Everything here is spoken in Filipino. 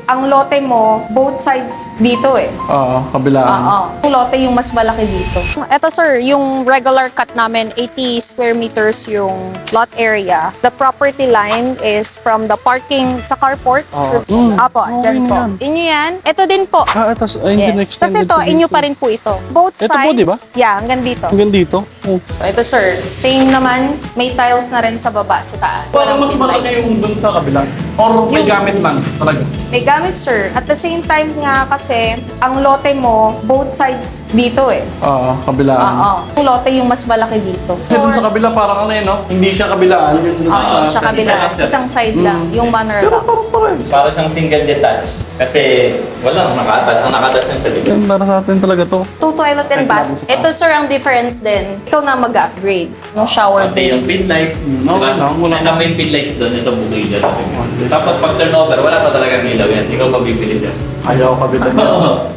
ang lote mo, both sides dito eh. Oo, kabilaan. Oo. Yung lote yung mas malaki dito. Ito sir, yung regular cut namin, 80 square meters yung lot area. The property line is from the parking sa carport. Oo. Apo, Okay dyan na po. yan. Inyo yan. Ito din po. Ito, ayun din Yes. extended. Tapos ito, to inyo dito. pa rin po ito. Both Ito sides. po, di ba? Yeah, hanggang dito. Hanggang dito. Oh. So ito sir, same naman. May tiles na rin sa baba, sa taas. Parang mas Walang malaki pinlights. yung dun sa kabila. Or may Yung- gamit lang talaga. May gamit sir. At the same time nga kasi, ang lote mo, both sides dito eh. Oo, kabilaan. Oo. Yung lote yung mas malaki dito. Kasi dun sa kabila parang ano yun, no? Hindi siya kabilaan. Yun dun Oo, sa kabila. Isang side lang. Yung manor Pero parang locks. parang. Para siyang single detached. Kasi walang nakatouch. Ang nakatouch lang sa likod. Yan, para sa atin talaga to. Two toilet and bath. Ito sir, ang difference din. Ikaw na mag-upgrade ng shower Pati yung bed. pin lights. No, diba? no, wala. May may pin lights doon. Ito bukay dyan. Tapos pag turnover, wala pa talagang ilaw yan. Ikaw pa bibili dyan. Ayaw kabilaan.